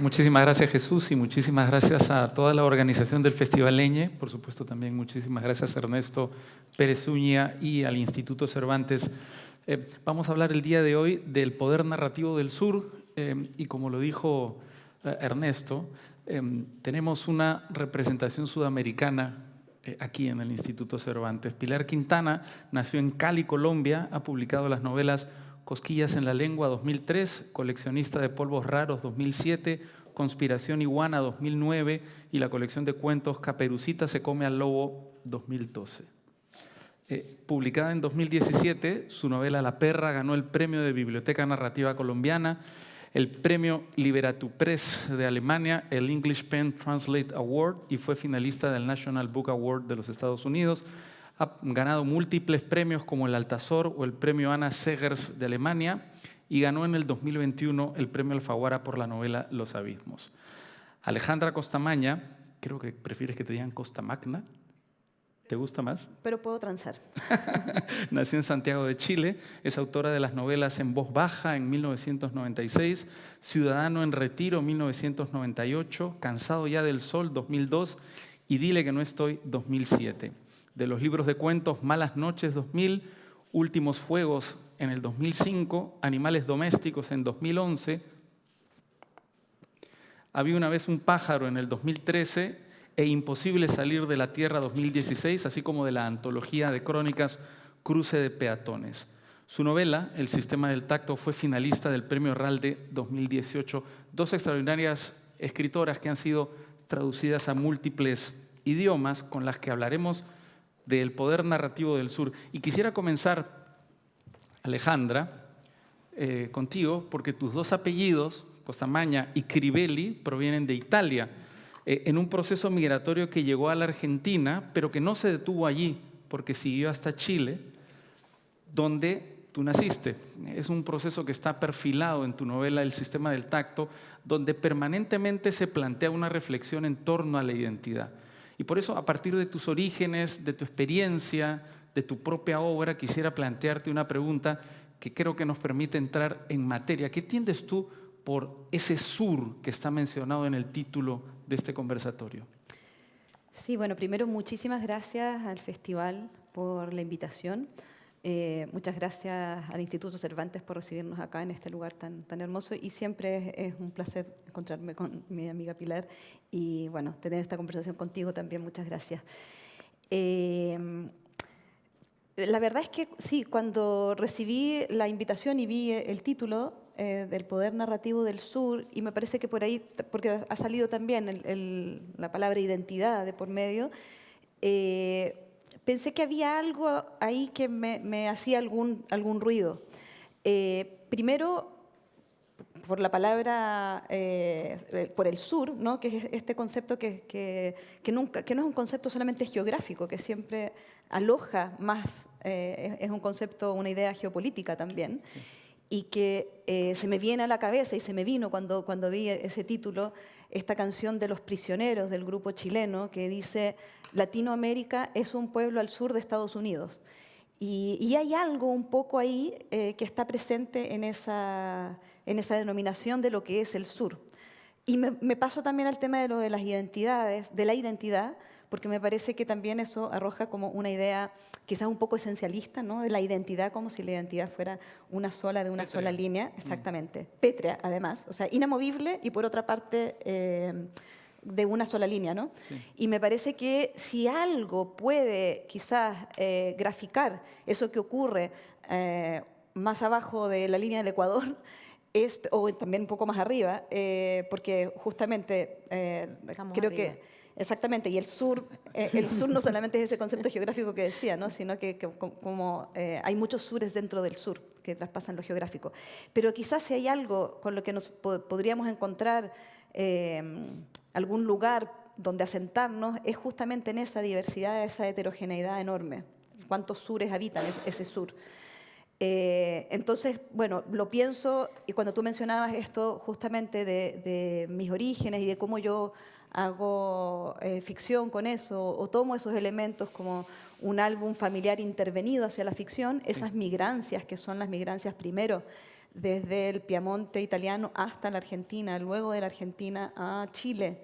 Muchísimas gracias, Jesús, y muchísimas gracias a toda la organización del Festival Leñe. Por supuesto, también muchísimas gracias a Ernesto Pérez Uña y al Instituto Cervantes. Vamos a hablar el día de hoy del poder narrativo del sur y como lo dijo Ernesto, tenemos una representación sudamericana aquí en el Instituto Cervantes. Pilar Quintana nació en Cali, Colombia, ha publicado las novelas Cosquillas en la lengua 2003, Coleccionista de polvos raros 2007, Conspiración iguana 2009 y la colección de cuentos Caperucita se come al lobo 2012. Publicada en 2017, su novela La perra ganó el premio de Biblioteca Narrativa Colombiana, el premio Literaturpreis de Alemania, el English Pen Translate Award y fue finalista del National Book Award de los Estados Unidos. Ha ganado múltiples premios como el Altazor o el premio Anna Segers de Alemania y ganó en el 2021 el premio Alfaguara por la novela Los Abismos. Alejandra Costamaña, creo que prefieres que te digan Costamagna, ¿te gusta más? Pero puedo transar. Nació en Santiago de Chile, es autora de las novelas En voz baja en 1996, Ciudadano en retiro 1998, Cansado ya del sol 2002 y Dile que no estoy 2007. De los libros de cuentos Malas noches 2000, Últimos fuegos en el 2005, Animales domésticos en 2011, Había una vez un pájaro en el 2013 e Imposible salir de la tierra 2016, así como de la antología de crónicas Cruce de peatones. Su novela, El sistema del tacto, fue finalista del Premio Herralde 2018. Dos extraordinarias escritoras que han sido traducidas a múltiples idiomas con las que hablaremos del poder narrativo del sur. Y quisiera comenzar, Alejandra, contigo, porque tus dos apellidos, Costamaña y Crivelli, provienen de Italia, en un proceso migratorio que llegó a la Argentina, pero que no se detuvo allí, porque siguió hasta Chile, donde tú naciste. Es un proceso que está perfilado en tu novela El sistema del tacto, donde permanentemente se plantea una reflexión en torno a la identidad. Y por eso, a partir de tus orígenes, de tu experiencia, de tu propia obra, quisiera plantearte una pregunta que creo que nos permite entrar en materia. ¿Qué entiendes tú por ese sur que está mencionado en el título de este conversatorio? Sí, bueno, primero muchísimas gracias al festival por la invitación. Muchas gracias al Instituto Cervantes por recibirnos acá en este lugar tan hermoso y siempre es un placer encontrarme con mi amiga Pilar y bueno, tener esta conversación contigo también, muchas gracias. La verdad es que sí, cuando recibí la invitación y vi el título del poder narrativo del sur, y me parece que por ahí, porque ha salido también la palabra identidad de por medio, pensé que había algo ahí que me hacía algún ruido. Primero, por la palabra, por el sur, ¿no? Que es este concepto que no es un concepto solamente geográfico, que siempre aloja más, es un concepto, una idea geopolítica también, sí. Y que se me viene a la cabeza y se me vino cuando vi ese título, esta canción de Los Prisioneros del grupo chileno que dice Latinoamérica es un pueblo al sur de Estados Unidos. Y hay algo un poco ahí que está presente en esa denominación de lo que es el sur. Y me paso también al tema de lo de las identidades, de la identidad, porque me parece que también eso arroja como una idea quizás un poco esencialista, ¿no? De la identidad, como si la identidad fuera una sola, de una pétrea. Sola línea, exactamente. Pétrea, además, o sea, inamovible y por otra parte de una sola línea, ¿no? Sí. Y me parece que si algo puede quizás graficar eso que ocurre más abajo de la línea del Ecuador, o también un poco más arriba, porque justamente creo arriba. Que... Exactamente, y el sur no solamente es ese concepto geográfico que decía, ¿no? Sino que como hay muchos sures dentro del sur que traspasan lo geográfico. Pero quizás si hay algo con lo que nos podríamos encontrar algún lugar donde asentarnos, es justamente en esa diversidad, esa heterogeneidad enorme. ¿Cuántos sures habitan ese sur? Entonces, bueno, lo pienso, y cuando tú mencionabas esto justamente de mis orígenes y de cómo yo hago ficción con eso, o tomo esos elementos como un álbum familiar intervenido hacia la ficción, esas migrancias que son las migrancias primero desde el Piamonte italiano hasta la Argentina, luego de la Argentina a Chile.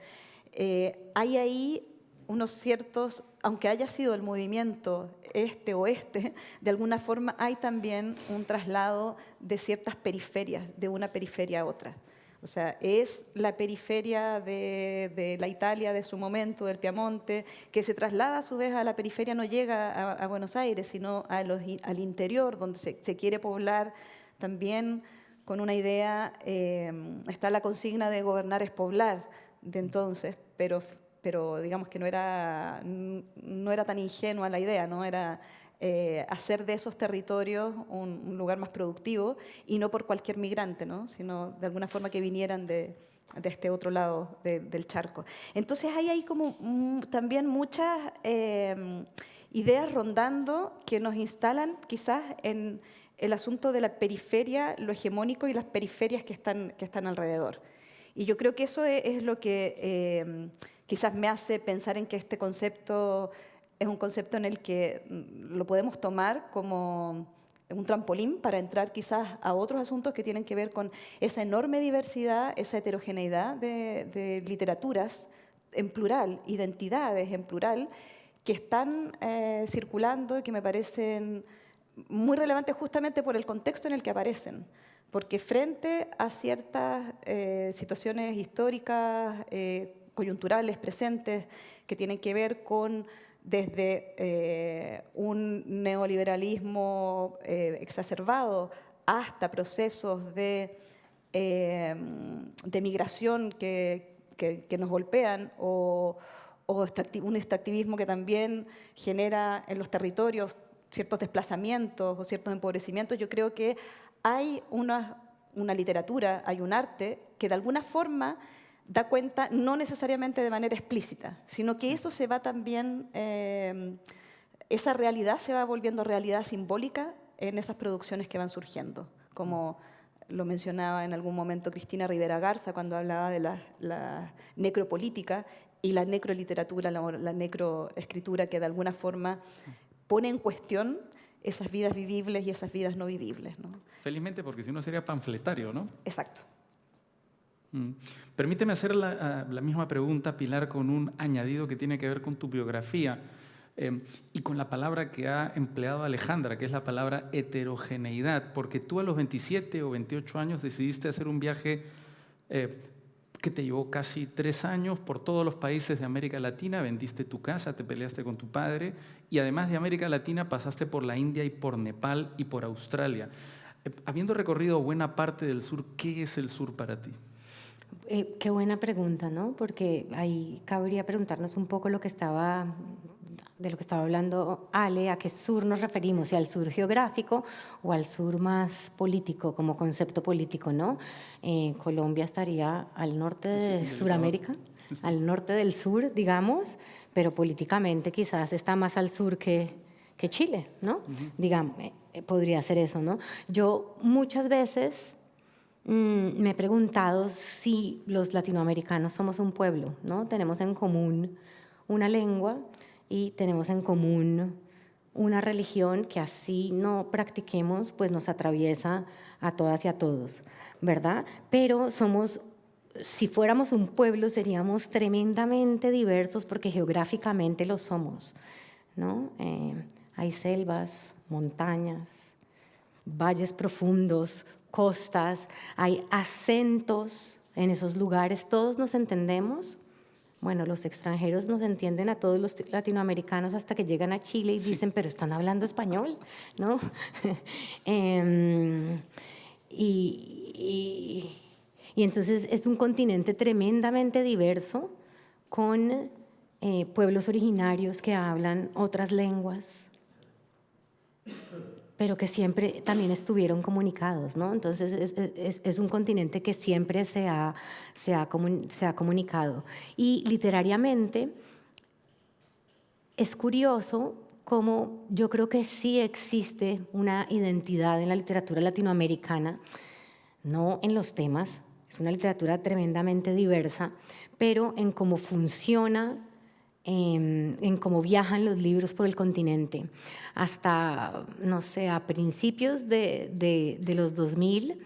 Hay ahí unos ciertos, aunque haya sido el movimiento este-oeste, de alguna forma hay también un traslado de ciertas periferias, de una periferia a otra. O sea, es la periferia de la Italia de su momento, del Piamonte, que se traslada a su vez a la periferia, no llega a Buenos Aires, sino al interior, donde se quiere poblar también con una idea, está la consigna de gobernar es poblar de entonces, pero digamos que no era tan ingenua la idea, ¿no? Era hacer de esos territorios un lugar más productivo y no por cualquier migrante, ¿no? Sino de alguna forma que vinieran de este otro lado del charco. Entonces hay como también muchas ideas rondando que nos instalan quizás en el asunto de la periferia, lo hegemónico y las periferias que están alrededor. Y yo creo que eso es lo que quizás me hace pensar en que este concepto es un concepto en el que lo podemos tomar como un trampolín para entrar quizás a otros asuntos que tienen que ver con esa enorme diversidad, esa heterogeneidad de literaturas en plural, identidades en plural, que están circulando y que me parecen muy relevantes justamente por el contexto en el que aparecen. Porque frente a ciertas situaciones históricas, coyunturales, presentes, que tienen que ver con desde un neoliberalismo exacerbado hasta procesos de migración que nos golpean o un extractivismo que también genera en los territorios ciertos desplazamientos o ciertos empobrecimientos, yo creo que hay una literatura, hay un arte que de alguna forma da cuenta, no necesariamente de manera explícita, sino que eso se va también, esa realidad se va volviendo realidad simbólica en esas producciones que van surgiendo, como lo mencionaba en algún momento Cristina Rivera Garza cuando hablaba de la necropolítica y la necroliteratura, la necroescritura que de alguna forma pone en cuestión esas vidas vivibles y esas vidas no vivibles, ¿no? Felizmente, porque si no sería panfletario, ¿no? Exacto. Permíteme hacer la misma pregunta, Pilar, con un añadido que tiene que ver con tu biografía y con la palabra que ha empleado Alejandra, que es la palabra heterogeneidad, porque tú a los 27 o 28 años decidiste hacer un viaje que te llevó casi 3 años por todos los países de América Latina, vendiste tu casa, te peleaste con tu padre y además de América Latina pasaste por la India y por Nepal y por Australia. Habiendo recorrido buena parte del sur, ¿qué es el sur para ti? Qué buena pregunta, ¿no? Porque ahí cabría preguntarnos un poco de lo que estaba hablando Ale, a qué sur nos referimos, si al sur geográfico o al sur más político, como concepto político, ¿no? Colombia estaría al norte de Sudamérica, al norte del sur, digamos, pero políticamente quizás está más al sur que Chile, ¿no? Digamos, podría ser eso, ¿no? Yo muchas veces me he preguntado si los latinoamericanos somos un pueblo, ¿no? Tenemos en común una lengua y tenemos en común una religión que así no practiquemos, pues nos atraviesa a todas y a todos, ¿verdad? Pero si fuéramos un pueblo, seríamos tremendamente diversos porque geográficamente lo somos, ¿no? Hay selvas, montañas, valles profundos, costas, hay acentos en esos lugares, todos nos entendemos. Bueno, los extranjeros nos entienden a todos los latinoamericanos hasta que llegan a Chile y dicen, pero están hablando español, ¿no? Y entonces es un continente tremendamente diverso con pueblos originarios que hablan otras lenguas, pero que siempre también estuvieron comunicados, ¿no? Entonces es un continente que siempre se ha comunicado. Y literariamente es curioso cómo yo creo que sí existe una identidad en la literatura latinoamericana, no en los temas, es una literatura tremendamente diversa, pero en cómo funciona en cómo viajan los libros por el continente. Hasta, no sé, a principios de los 2000,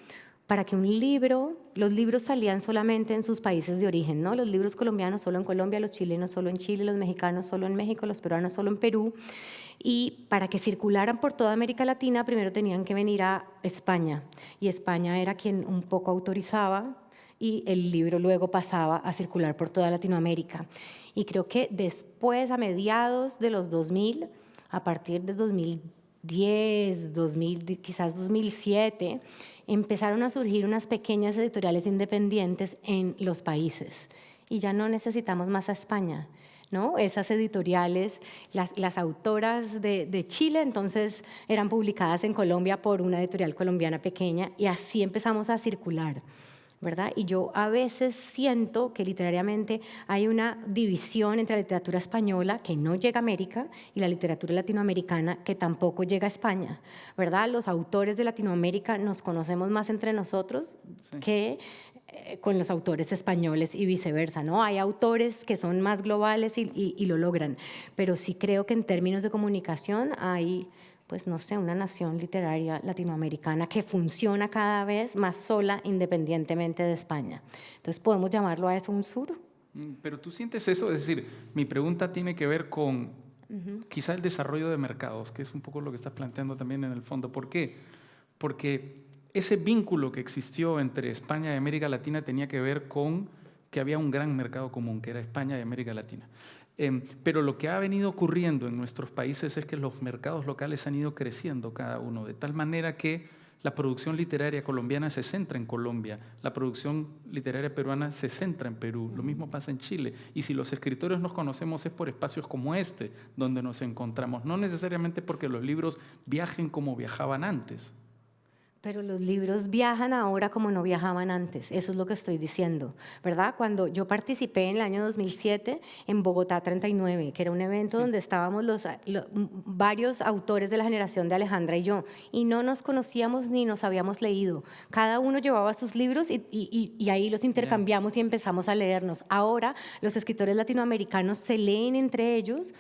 para que un libro, los libros salían solamente en sus países de origen, ¿no? Los libros colombianos solo en Colombia, los chilenos solo en Chile, los mexicanos solo en México, los peruanos solo en Perú. Y para que circularan por toda América Latina, primero tenían que venir a España. Y España era quien un poco autorizaba y el libro luego pasaba a circular por toda Latinoamérica. Y creo que después, a mediados de los 2000, a partir de 2010, 2000, quizás 2007, empezaron a surgir unas pequeñas editoriales independientes en los países. Y ya no necesitamos más a España, ¿no? Esas editoriales, las autoras de Chile, entonces eran publicadas en Colombia por una editorial colombiana pequeña y así empezamos a circular, ¿verdad? Y yo a veces siento que literariamente hay una división entre la literatura española, que no llega a América, y la literatura latinoamericana, que tampoco llega a España, ¿verdad? Los autores de Latinoamérica nos conocemos más entre nosotros que con los autores españoles y viceversa, ¿no? Hay autores que son más globales y lo logran, pero sí creo que en términos de comunicación hay, pues no sé, una nación literaria latinoamericana que funciona cada vez más sola, independientemente de España. Entonces, ¿podemos llamarlo a eso un sur? Pero tú sientes eso, es decir, mi pregunta tiene que ver con quizá el desarrollo de mercados, que es un poco lo que estás planteando también en el fondo. ¿Por qué? Porque ese vínculo que existió entre España y América Latina tenía que ver con que había un gran mercado común, que era España y América Latina. Pero lo que ha venido ocurriendo en nuestros países es que los mercados locales han ido creciendo cada uno, de tal manera que la producción literaria colombiana se centra en Colombia, la producción literaria peruana se centra en Perú, lo mismo pasa en Chile. Y si los escritores nos conocemos es por espacios como este, donde nos encontramos, no necesariamente porque los libros viajen como viajaban antes. Pero los libros viajan ahora como no viajaban antes, eso es lo que estoy diciendo, ¿verdad? Cuando yo participé en el año 2007 en Bogotá 39, que era un evento donde estábamos varios autores de la generación de Alejandra y yo, y no nos conocíamos ni nos habíamos leído. Cada uno llevaba sus libros y ahí los intercambiamos y empezamos a leernos. Ahora los escritores latinoamericanos se leen entre ellos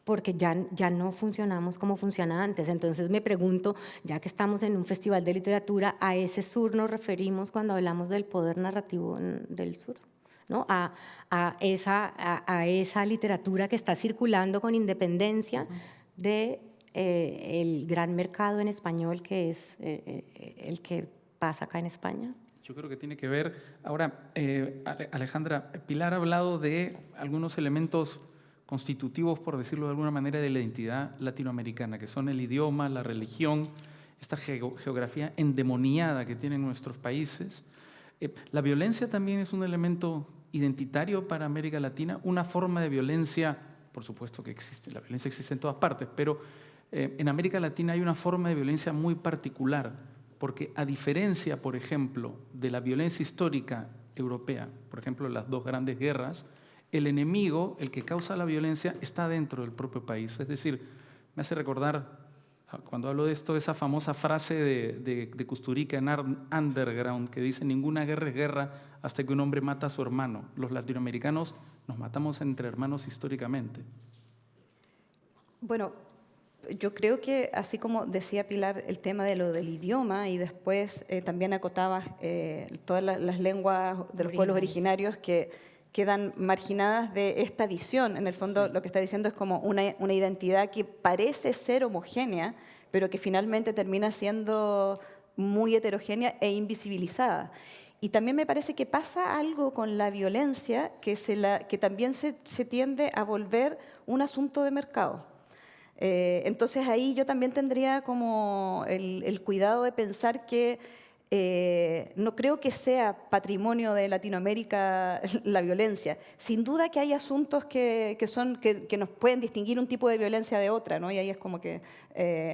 porque ya no funcionamos como funcionaba antes. Entonces me pregunto, ya que estamos en un festival de literatura, ¿a ese sur nos referimos cuando hablamos del poder narrativo del sur? ¿No? A esa literatura que está circulando con independencia de el gran mercado en español que es el que pasa acá en España. Yo creo que tiene que ver. Ahora, Alejandra, Pilar ha hablado de algunos elementos constitutivos, por decirlo de alguna manera, de la identidad latinoamericana, que son el idioma, la religión, esta geografía endemoniada que tienen nuestros países. La violencia también es un elemento identitario para América Latina, una forma de violencia, por supuesto que existe, la violencia existe en todas partes, pero en América Latina hay una forma de violencia muy particular, porque a diferencia, por ejemplo, de la violencia histórica europea, por ejemplo, las dos grandes guerras, el enemigo, el que causa la violencia, está dentro del propio país. Es decir, me hace recordar, cuando hablo de esto, esa famosa frase de Kusturica en Underground, que dice: ninguna guerra es guerra hasta que un hombre mata a su hermano. Los latinoamericanos nos matamos entre hermanos históricamente. Bueno, yo creo que, así como decía Pilar, el tema de lo del idioma, y después también acotabas todas las lenguas de los pueblos originarios que quedan marginadas de esta visión. En el fondo, lo que está diciendo es como una identidad que parece ser homogénea, pero que finalmente termina siendo muy heterogénea e invisibilizada. Y también me parece que pasa algo con la violencia que también se tiende a volver un asunto de mercado. Entonces ahí yo también tendría como el cuidado de pensar que no creo que sea patrimonio de Latinoamérica la violencia. Sin duda que hay asuntos que nos pueden distinguir un tipo de violencia de otra, ¿no? Y ahí es como que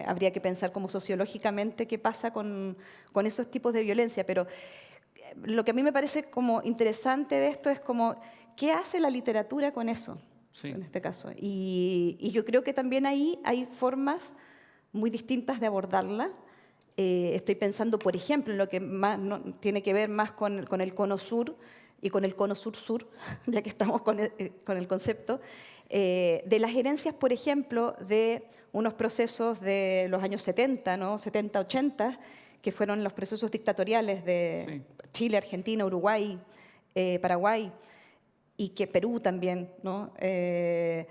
habría que pensar como sociológicamente qué pasa con esos tipos de violencia. Pero lo que a mí me parece como interesante de esto es como qué hace la literatura con eso, sí, en este caso. Y yo creo que también ahí hay formas muy distintas de abordarla. Estoy pensando, por ejemplo, en lo que más tiene que ver más con el cono sur y con el cono sur-sur, ya que estamos con el concepto, de las herencias, por ejemplo, de unos procesos de los años 70, ¿no? 70, 80, que fueron los procesos dictatoriales de Chile, Argentina, Uruguay, Paraguay, y que Perú también, ¿no? Que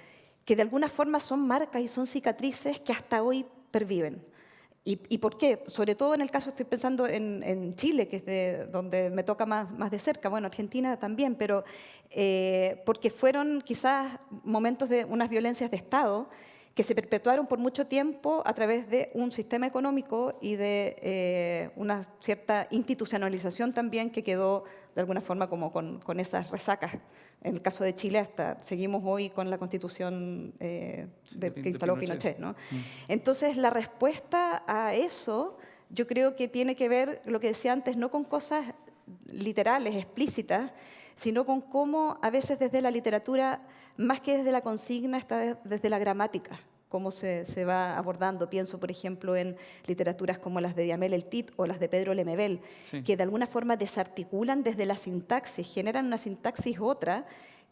de alguna forma son marcas y son cicatrices que hasta hoy perviven. ¿Y por qué? Sobre todo en el caso, estoy pensando en Chile, que es de donde me toca más de cerca, bueno, Argentina también, pero porque fueron quizás momentos de unas violencias de Estado que se perpetuaron por mucho tiempo a través de un sistema económico y de una cierta institucionalización también que quedó de alguna forma como con esas resacas. En el caso de Chile, hasta seguimos hoy con la Constitución que instaló Pinochet, ¿no? Entonces, la respuesta a eso, yo creo que tiene que ver, lo que decía antes, no con cosas literales, explícitas, sino con cómo a veces desde la literatura, más que desde la consigna, está desde la gramática, cómo se va abordando. Pienso, por ejemplo, en literaturas como las de Diamel El Tit o las de Pedro Lemebel, que de alguna forma desarticulan desde la sintaxis, generan una sintaxis otra,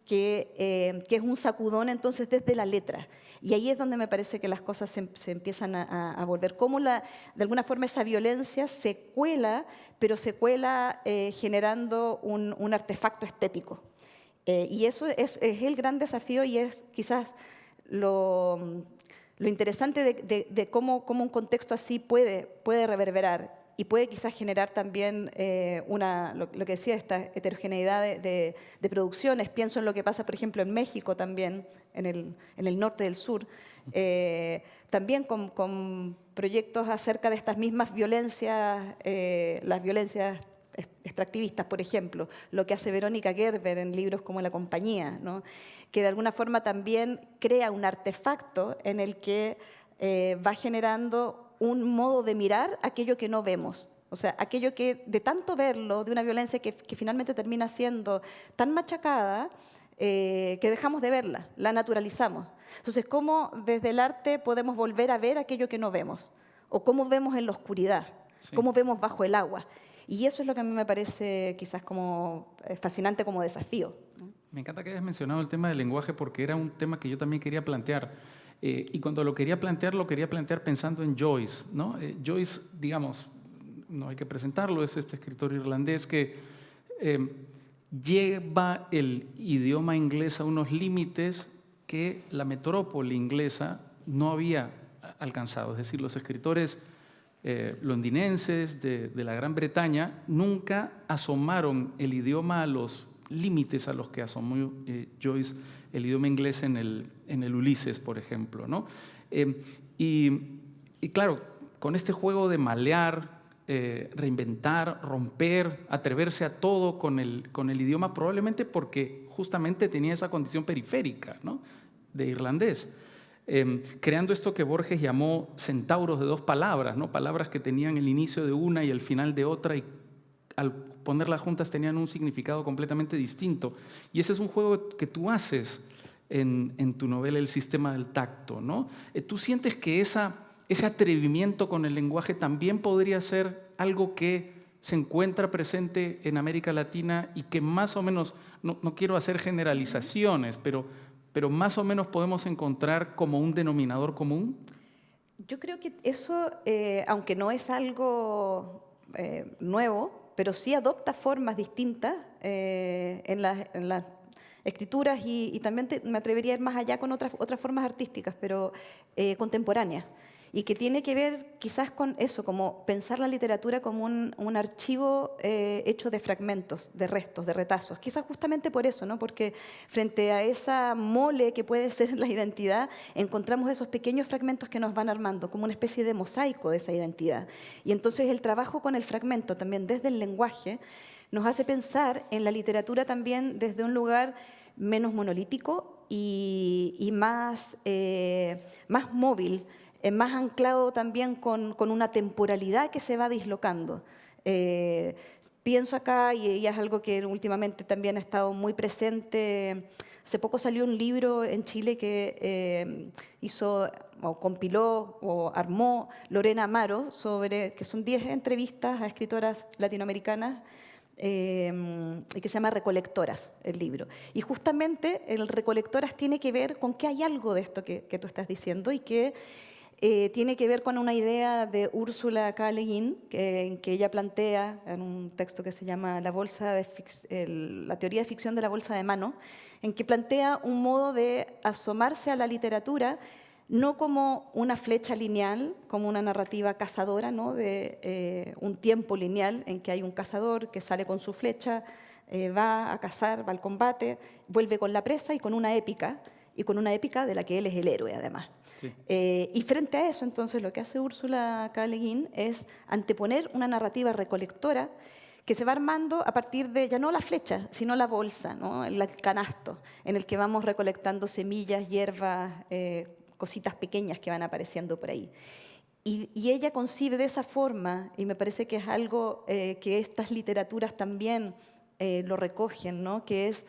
que es un sacudón entonces desde la letra. Y ahí es donde me parece que las cosas se empiezan a volver. Cómo de alguna forma esa violencia se cuela, pero se cuela generando un artefacto estético. Y eso es el gran desafío y es quizás lo interesante de cómo un contexto así puede reverberar y puede quizás generar también lo que decía, esta heterogeneidad de producciones. Pienso en lo que pasa, por ejemplo, en México también, en el norte del sur, también con proyectos acerca de estas mismas violencias, las violencias extractivistas, por ejemplo, lo que hace Verónica Gerber en libros como La Compañía, ¿no? Que de alguna forma también crea un artefacto en el que va generando un modo de mirar aquello que no vemos. O sea, aquello que de tanto verlo, de una violencia que finalmente termina siendo tan machacada, que dejamos de verla, la naturalizamos. Entonces, ¿cómo desde el arte podemos volver a ver aquello que no vemos? ¿O cómo vemos en la oscuridad? ¿Cómo vemos bajo el agua? Y eso es lo que a mí me parece quizás como fascinante como desafío. Me encanta que hayas mencionado el tema del lenguaje porque era un tema que yo también quería plantear. Y cuando lo quería plantear pensando en Joyce, ¿no? Joyce, digamos, no hay que presentarlo, es este escritor irlandés que lleva el idioma inglés a unos límites que la metrópoli inglesa no había alcanzado. Es decir, los escritores londinenses de la Gran Bretaña nunca asomaron el idioma a los límites a los que asomó Joyce el idioma inglés en el Ulises, por ejemplo, ¿no? Y claro, con este juego de malear, reinventar, romper, atreverse a todo con el idioma, probablemente porque justamente tenía esa condición periférica, ¿no? De irlandés. Creando esto que Borges llamó centauros de dos palabras, ¿no? Palabras que tenían el inicio de una y el final de otra y al ponerlas juntas tenían un significado completamente distinto. Y ese es un juego que tú haces en tu novela El sistema del tacto, ¿no? ¿Tú sientes que ese atrevimiento con el lenguaje también podría ser algo que se encuentra presente en América Latina y que más o menos, no quiero hacer generalizaciones, pero más o menos podemos encontrar como un denominador común? Yo creo que eso, aunque no es algo nuevo, pero sí adopta formas distintas en las escrituras y también me atrevería a ir más allá con otras formas artísticas, pero contemporáneas. Y que tiene que ver quizás con eso, como pensar la literatura como un archivo hecho de fragmentos, de restos, de retazos. Quizás justamente por eso, ¿no? Porque frente a esa mole que puede ser la identidad, encontramos esos pequeños fragmentos que nos van armando, como una especie de mosaico de esa identidad. Y entonces el trabajo con el fragmento, también desde el lenguaje, nos hace pensar en la literatura también desde un lugar menos monolítico y más móvil, más anclado también con una temporalidad que se va dislocando. Pienso acá, y es algo que últimamente también ha estado muy presente, hace poco salió un libro en Chile que hizo o compiló o armó Lorena Amaro, que son 10 entrevistas a escritoras latinoamericanas y que se llama Recolectoras, el libro. Y justamente el Recolectoras tiene que ver con que hay algo de esto que tú estás diciendo y que tiene que ver con una idea de Úrsula K. Le Guin, que ella plantea en un texto que se llama la teoría de ficción de la bolsa de mano, en que plantea un modo de asomarse a la literatura no como una flecha lineal, como una narrativa cazadora, ¿no? De un tiempo lineal en que hay un cazador que sale con su flecha, va a cazar, va al combate, vuelve con la presa y con una épica de la que él es el héroe además. Sí. Y frente a eso, entonces, lo que hace Úrsula K. Le Guin es anteponer una narrativa recolectora que se va armando a partir de, ya no la flecha, sino la bolsa, ¿no? El canasto, en el que vamos recolectando semillas, hierbas, cositas pequeñas que van apareciendo por ahí. Y ella concibe de esa forma, y me parece que es algo que estas literaturas también lo recogen, ¿no? Que es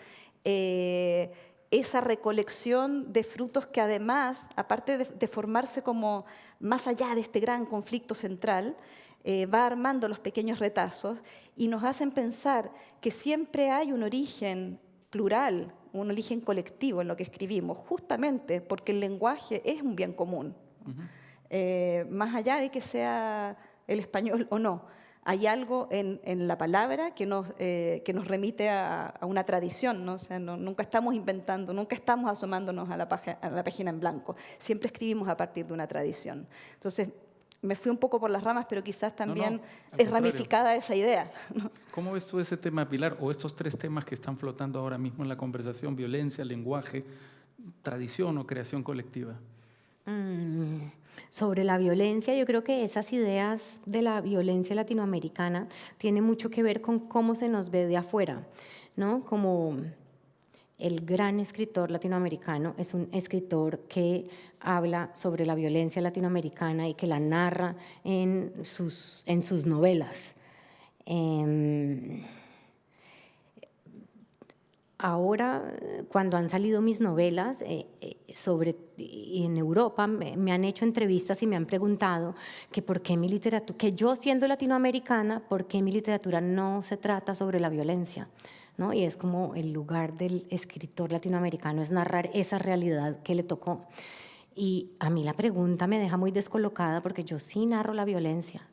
esa recolección de frutos que además, aparte de formarse como más allá de este gran conflicto central, va armando los pequeños retazos y nos hacen pensar que siempre hay un origen plural, un origen colectivo en lo que escribimos, justamente porque el lenguaje es un bien común. Más allá de que sea el español o no, hay algo en la palabra que nos remite a una tradición, ¿no? O sea, nunca estamos inventando, nunca estamos asomándonos a la página en blanco, siempre escribimos a partir de una tradición. Entonces, me fui un poco por las ramas, pero quizás también es ramificada esa idea, ¿no? ¿Cómo ves tú ese tema, Pilar, o estos tres temas que están flotando ahora mismo en la conversación: violencia, lenguaje, tradición o creación colectiva? Sobre la violencia, yo creo que esas ideas de la violencia latinoamericana tienen mucho que ver con cómo se nos ve de afuera, ¿no? Como el gran escritor latinoamericano es un escritor que habla sobre la violencia latinoamericana y que la narra en sus novelas. Ahora, cuando han salido mis novelas en Europa, me han hecho entrevistas y me han preguntado que por qué mi literatura, que yo siendo latinoamericana, por qué mi literatura no se trata sobre la violencia, ¿no? Y es como el lugar del escritor latinoamericano es narrar esa realidad que le tocó. Y a mí la pregunta me deja muy descolocada porque yo sí narro la violencia,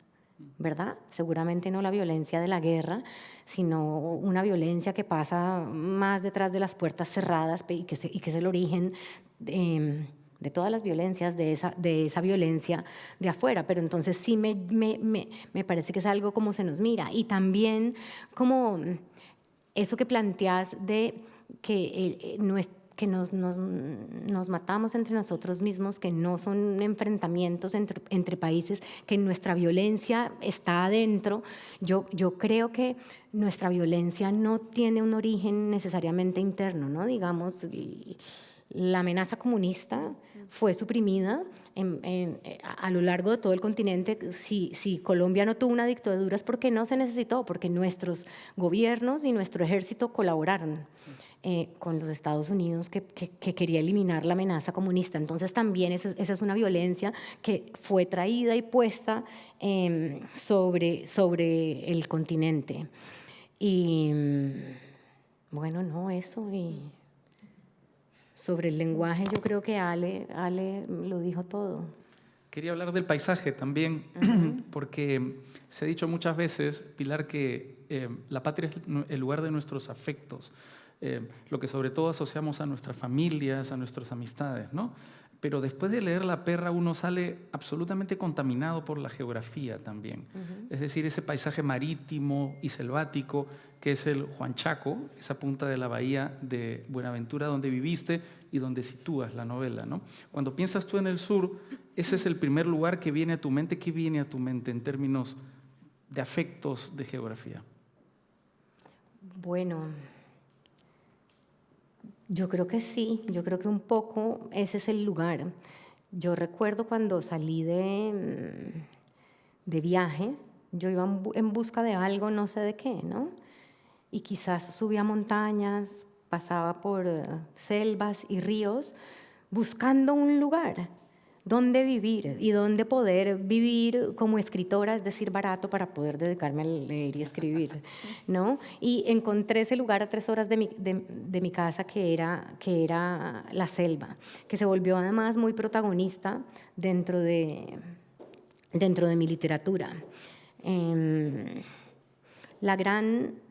¿verdad? Seguramente no la violencia de la guerra, sino una violencia que pasa más detrás de las puertas cerradas y que es el origen de todas las violencias, de esa violencia de afuera. Pero entonces sí me parece que es algo como se nos mira. Y también como eso que planteas de que nos matamos entre nosotros mismos, que no son enfrentamientos entre países, que nuestra violencia está adentro. Yo creo que nuestra violencia no tiene un origen necesariamente interno, ¿no? Digamos, la amenaza comunista fue suprimida a lo largo de todo el continente. Si Colombia no tuvo una dictadura es porque no se necesitó, porque nuestros gobiernos y nuestro ejército colaboraron con los Estados Unidos que quería eliminar la amenaza comunista. Entonces también esa es una violencia que fue traída y puesta sobre el continente. Y bueno, no, eso. Y sobre el lenguaje yo creo que Ale lo dijo todo. Quería hablar del paisaje también, porque se ha dicho muchas veces, Pilar, que la patria es el lugar de nuestros afectos, lo que sobre todo asociamos a nuestras familias, a nuestras amistades, ¿no? Pero después de leer La perra uno sale absolutamente contaminado por la geografía también. Es decir, ese paisaje marítimo y selvático que es el Huanchaco, esa punta de la bahía de Buenaventura donde viviste y donde sitúas la novela, ¿no? Cuando piensas tú en el sur, ese es el primer lugar que viene a tu mente. ¿Qué viene a tu mente en términos de afectos de geografía? Bueno, yo creo que sí, yo creo que un poco ese es el lugar. Yo recuerdo cuando salí de viaje, yo iba en busca de algo, no sé de qué, ¿no? Y quizás subía montañas, pasaba por selvas y ríos, buscando un lugar dónde vivir y dónde poder vivir como escritora, es decir, barato para poder dedicarme a leer y escribir, ¿no? Y encontré ese lugar a 3 horas de mi casa que era la selva, que se volvió además muy protagonista dentro de mi literatura. La gran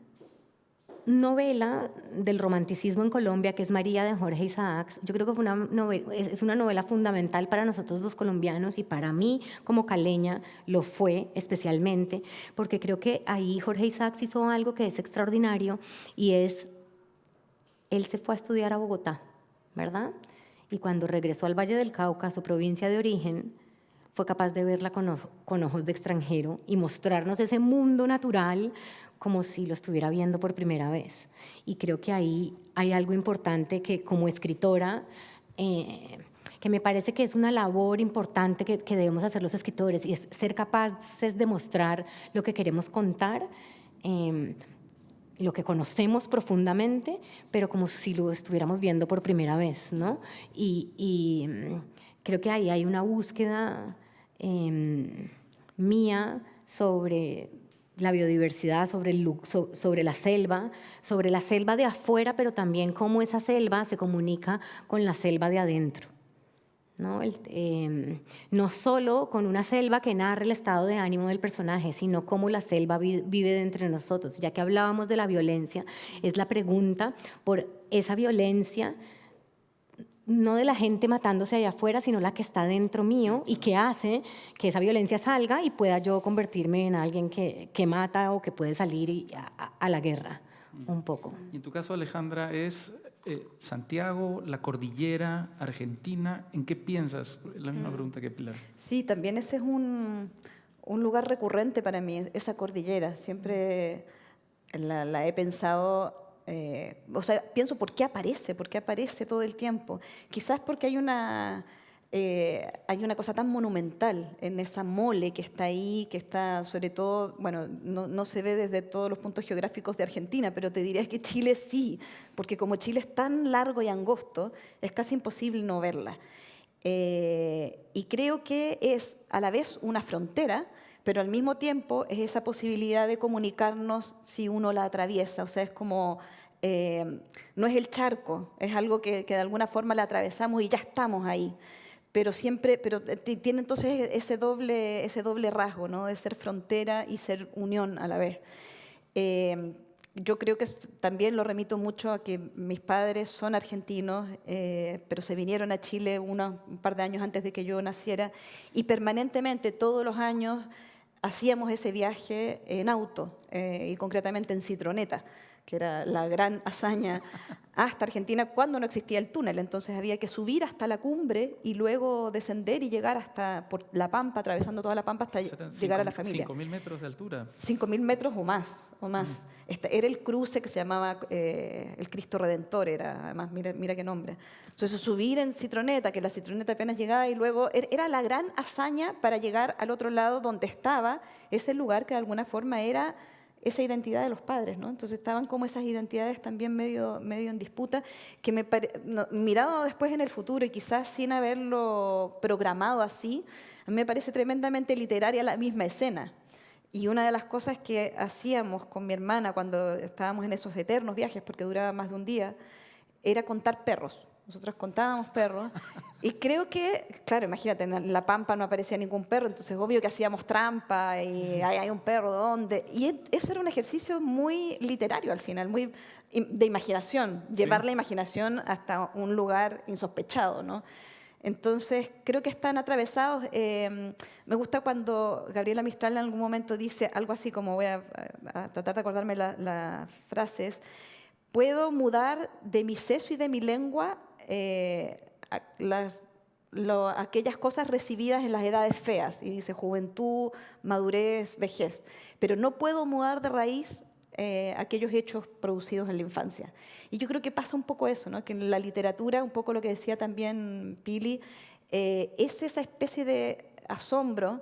novela del romanticismo en Colombia, que es María de Jorge Isaacs, yo creo que es una novela fundamental para nosotros los colombianos y para mí como caleña lo fue especialmente, porque creo que ahí Jorge Isaacs hizo algo que es extraordinario y es, él se fue a estudiar a Bogotá, ¿verdad? Y cuando regresó al Valle del Cauca, su provincia de origen, fue capaz de verla con ojos de extranjero y mostrarnos ese mundo natural como si lo estuviera viendo por primera vez. Y creo que ahí hay algo importante que como escritora, que me parece que es una labor importante que debemos hacer los escritores, y es ser capaces de mostrar lo que queremos contar, lo que conocemos profundamente, pero como si lo estuviéramos viendo por primera vez, ¿no? Y creo que ahí hay una búsqueda mía sobre la biodiversidad, sobre la selva de afuera, pero también cómo esa selva se comunica con la selva de adentro, ¿no? No solo con una selva que narra el estado de ánimo del personaje, sino cómo la selva vive dentro de nosotros. Ya que hablábamos de la violencia, es la pregunta por esa violencia, no de la gente matándose allá afuera, sino la que está dentro mío y que hace que esa violencia salga y pueda yo convertirme en alguien que mata o que puede salir a la guerra, un poco. Y en tu caso, Alejandra, es Santiago, la cordillera, Argentina. ¿En qué piensas? La misma pregunta que Pilar. Sí, también ese es un lugar recurrente para mí, esa cordillera. Siempre la he pensado. O sea, pienso, ¿por qué aparece? ¿Por qué aparece todo el tiempo? Quizás porque hay una cosa tan monumental en esa mole que está ahí, que está sobre todo, bueno, no se ve desde todos los puntos geográficos de Argentina, pero te diría que Chile sí, porque como Chile es tan largo y angosto, es casi imposible no verla. Y creo que es a la vez una frontera, pero al mismo tiempo es esa posibilidad de comunicarnos si uno la atraviesa. O sea, es como, no es el charco, es algo que de alguna forma la atravesamos y ya estamos ahí. Pero tiene entonces ese doble rasgo, ¿no? De ser frontera y ser unión a la vez. Yo creo que también lo remito mucho a que mis padres son argentinos, pero se vinieron a Chile un par de años antes de que yo naciera, y permanentemente, todos los años, hacíamos ese viaje en auto, y concretamente en citroneta, que era la gran hazaña hasta Argentina cuando no existía el túnel. Entonces había que subir hasta la cumbre y luego descender y llegar hasta por la Pampa, atravesando toda la Pampa hasta llegar a la familia. 5.000 metros de altura. 5.000 metros o más. Era el cruce que se llamaba el Cristo Redentor, era, además, mira qué nombre. Entonces subir en citroneta, que la citroneta apenas llegaba, y luego era la gran hazaña para llegar al otro lado donde estaba ese lugar que de alguna forma era esa identidad de los padres, ¿no? Entonces estaban como esas identidades también medio en disputa, que mirado después en el futuro y quizás sin haberlo programado así, a mí me parece tremendamente literaria la misma escena. Y una de las cosas que hacíamos con mi hermana cuando estábamos en esos eternos viajes, porque duraba más de un día, era contar perros. Nosotros contábamos perros y creo que, claro, imagínate, en la Pampa no aparecía ningún perro, entonces obvio que hacíamos trampa y hay un perro, ¿dónde? Y eso era un ejercicio muy literario al final, muy de imaginación, llevar la imaginación hasta un lugar insospechado, ¿no? Entonces, creo que están atravesados. Me gusta cuando Gabriela Mistral en algún momento dice algo así como, voy a tratar de acordarme las frases, puedo mudar de mi seso y de mi lengua aquellas cosas recibidas en las edades feas, y dice juventud, madurez, vejez, pero no puedo mudar de raíz aquellos hechos producidos en la infancia. Y yo creo que pasa un poco eso, ¿no? Que en la literatura, un poco lo que decía también Pili, es esa especie de asombro,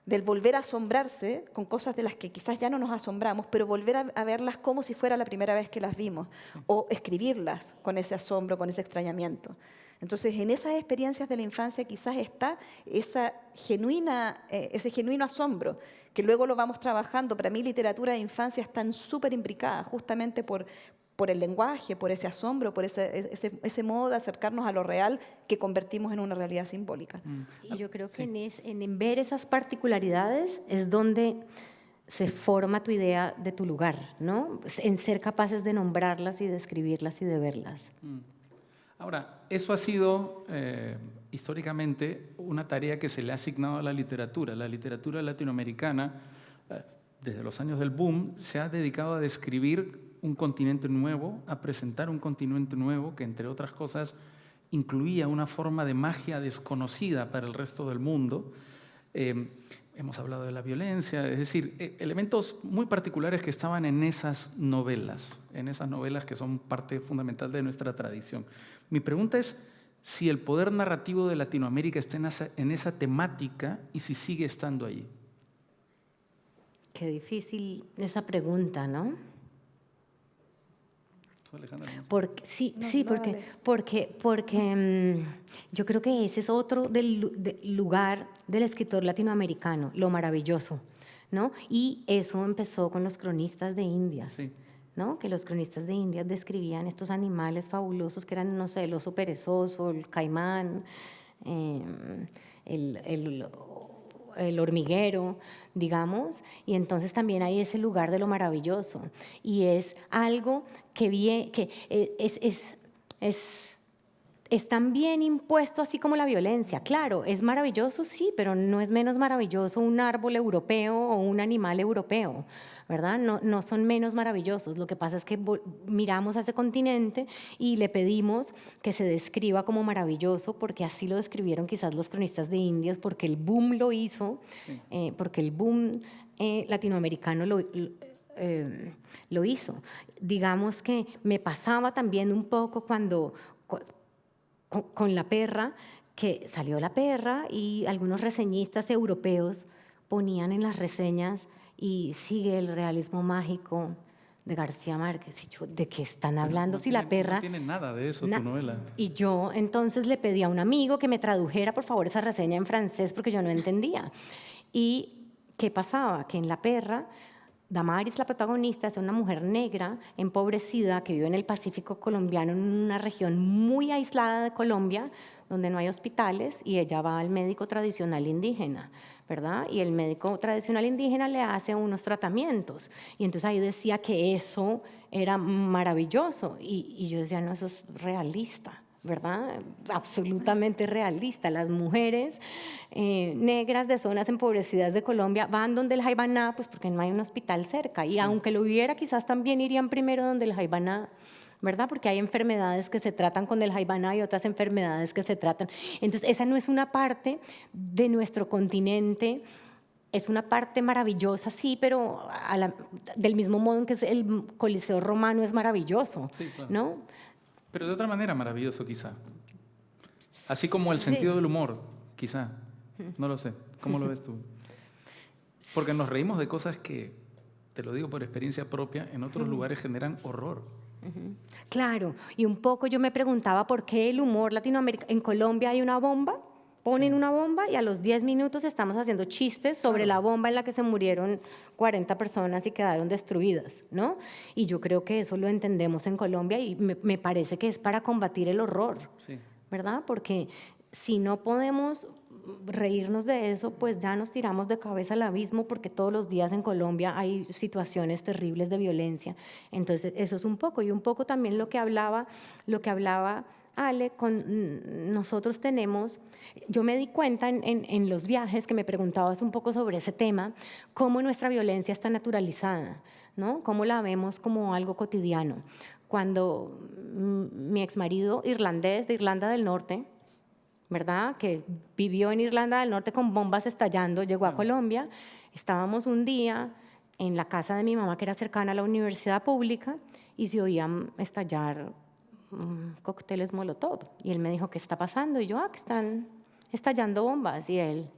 del volver a asombrarse con cosas de las que quizás ya no nos asombramos, pero volver a verlas como si fuera la primera vez que las vimos, o escribirlas con ese asombro, con ese extrañamiento. Entonces, en esas experiencias de la infancia quizás está ese genuino asombro, que luego lo vamos trabajando. Para mí, literatura de infancia están súper imbricadas justamente por el lenguaje, por ese asombro, por ese modo de acercarnos a lo real que convertimos en una realidad simbólica. Y yo creo que en ver esas particularidades es donde se forma tu idea de tu lugar, ¿no? En ser capaces de nombrarlas y de describirlas y de verlas. Ahora, eso ha sido históricamente una tarea que se le ha asignado a la literatura. La literatura latinoamericana, desde los años del boom, se ha dedicado a describir un continente nuevo, a presentar un continente nuevo que, entre otras cosas, incluía una forma de magia desconocida para el resto del mundo. Hemos hablado de la violencia, es decir, elementos muy particulares que estaban en esas novelas que son parte fundamental de nuestra tradición. Mi pregunta es si el poder narrativo de Latinoamérica está en esa temática y si sigue estando allí. Qué difícil esa pregunta, ¿no? Porque yo creo que ese es otro del lugar del escritor latinoamericano, lo maravilloso, ¿no? Y eso empezó con los cronistas de Indias, sí, ¿no? Que los cronistas de Indias describían estos animales fabulosos que eran, no sé, el oso perezoso, el caimán, el hormiguero, digamos, y entonces también hay ese lugar de lo maravilloso, y es algo que es también impuesto, así como la violencia. Claro, es maravilloso, sí, pero no es menos maravilloso un árbol europeo o un animal europeo, ¿verdad? No son menos maravillosos. Lo que pasa es que miramos a ese continente y le pedimos que se describa como maravilloso, porque así lo describieron quizás los cronistas de Indias, porque el boom lo hizo, sí, porque el boom latinoamericano lo hizo. Digamos que me pasaba también un poco cuando con La Perra, que salió La Perra y algunos reseñistas europeos ponían en las reseñas y sigue el realismo mágico de García Márquez. Y yo, ¿de qué están hablando? Si La Perra... No tiene nada de eso tu novela. Y yo entonces le pedí a un amigo que me tradujera, por favor, esa reseña en francés porque yo no entendía. ¿Y qué pasaba? Que en La Perra, Damaris, la protagonista, es una mujer negra, empobrecida, que vive en el Pacífico colombiano, en una región muy aislada de Colombia, donde no hay hospitales, y ella va al médico tradicional indígena, ¿verdad? Y el médico tradicional indígena le hace unos tratamientos. Y entonces ahí decía que eso era maravilloso. Y yo decía, no, eso es realista, ¿verdad? Absolutamente realista. Las mujeres negras de zonas empobrecidas de Colombia van donde el Jaibaná, pues porque no hay un hospital cerca. Y sí, aunque lo hubiera, quizás también irían primero donde el Jaibaná, ¿verdad? Porque hay enfermedades que se tratan con el Jaibaná y otras enfermedades que se tratan. Entonces, esa no es una parte de nuestro continente. Es una parte maravillosa, sí, pero del mismo modo en que el Coliseo romano es maravilloso, sí, claro, ¿no? Pero de otra manera maravilloso, quizá. Así como el sentido del humor, quizá. No lo sé. ¿Cómo lo ves tú? Porque nos reímos de cosas que, te lo digo por experiencia propia, en otros lugares generan horror. Claro. Y un poco yo me preguntaba por qué el humor latinoamericano... En Colombia hay una bomba, ponen una bomba y a los 10 minutos estamos haciendo chistes sobre la bomba en la que se murieron 40 personas y quedaron destruidas, ¿no? Y yo creo que eso lo entendemos en Colombia y me parece que es para combatir el horror, sí, ¿verdad? Porque si no podemos reírnos de eso, pues ya nos tiramos de cabeza al abismo, porque todos los días en Colombia hay situaciones terribles de violencia. Entonces eso es un poco, y un poco también lo que hablaba Ale, nosotros tenemos, yo me di cuenta en los viajes que me preguntabas un poco sobre ese tema, cómo nuestra violencia está naturalizada, ¿no? Cómo la vemos como algo cotidiano. Cuando mi exmarido irlandés de Irlanda del Norte, ¿verdad?, que vivió en Irlanda del Norte con bombas estallando, llegó a Colombia, estábamos un día en la casa de mi mamá, que era cercana a la universidad pública, y se oían estallar cócteles Molotov. Y él me dijo, ¿qué está pasando? Y yo, que están estallando bombas. Y él,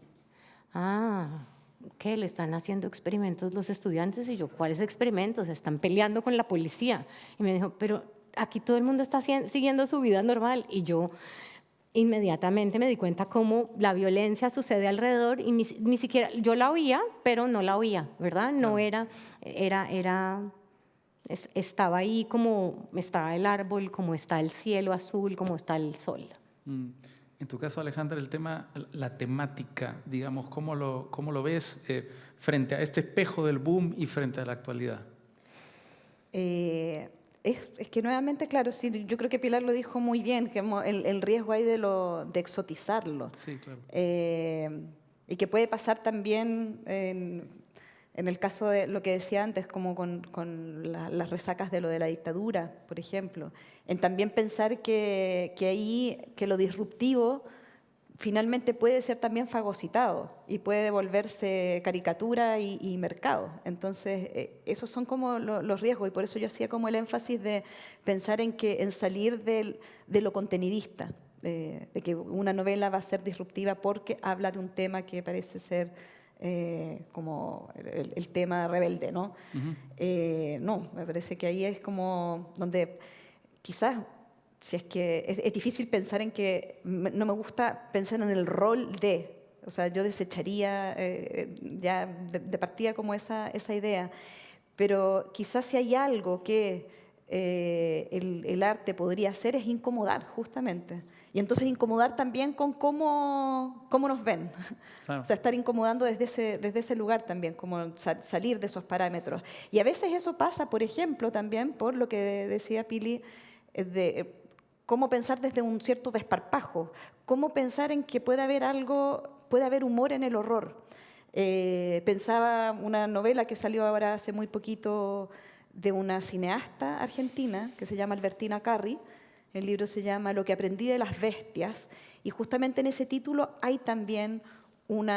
¿qué? ¿Le están haciendo experimentos los estudiantes? Y yo, ¿cuáles experimentos? Están peleando con la policía. Y me dijo, pero aquí todo el mundo está siguiendo su vida normal. Y yo, inmediatamente me di cuenta cómo la violencia sucede alrededor y ni siquiera, yo la oía, pero no la oía, ¿verdad? No estaba ahí como está el árbol, como está el cielo azul, como está el sol. En tu caso, Alejandra, el tema, la temática, digamos, ¿cómo lo ves frente a este espejo del boom y frente a la actualidad? Es que nuevamente, claro, sí, yo creo que Pilar lo dijo muy bien, que el riesgo hay de exotizarlo. Sí, claro. Y que puede pasar también en el caso de lo que decía antes, como con las resacas de lo de la dictadura, por ejemplo. En también pensar que lo disruptivo finalmente puede ser también fagocitado y puede volverse caricatura y mercado. Entonces, esos son como los riesgos y por eso yo hacía como el énfasis de pensar en salir de lo contenidista, de que una novela va a ser disruptiva porque habla de un tema que parece ser como el tema rebelde, ¿no? No, me parece que ahí es como donde quizás, si es que es difícil pensar en que, no me gusta pensar en el rol de, o sea, yo desecharía ya de partida como esa idea, pero quizás si hay algo que el arte podría hacer es incomodar, justamente. Y entonces incomodar también con cómo nos ven. Claro. O sea, estar incomodando desde ese lugar también, como salir de esos parámetros. Y a veces eso pasa, por ejemplo, también por lo que decía Pili, de cómo pensar desde un cierto desparpajo, cómo pensar en que puede haber humor en el horror. Pensaba una novela que salió ahora hace muy poquito de una cineasta argentina que se llama Albertina Carri. El libro se llama Lo que aprendí de las bestias y justamente en ese título hay también un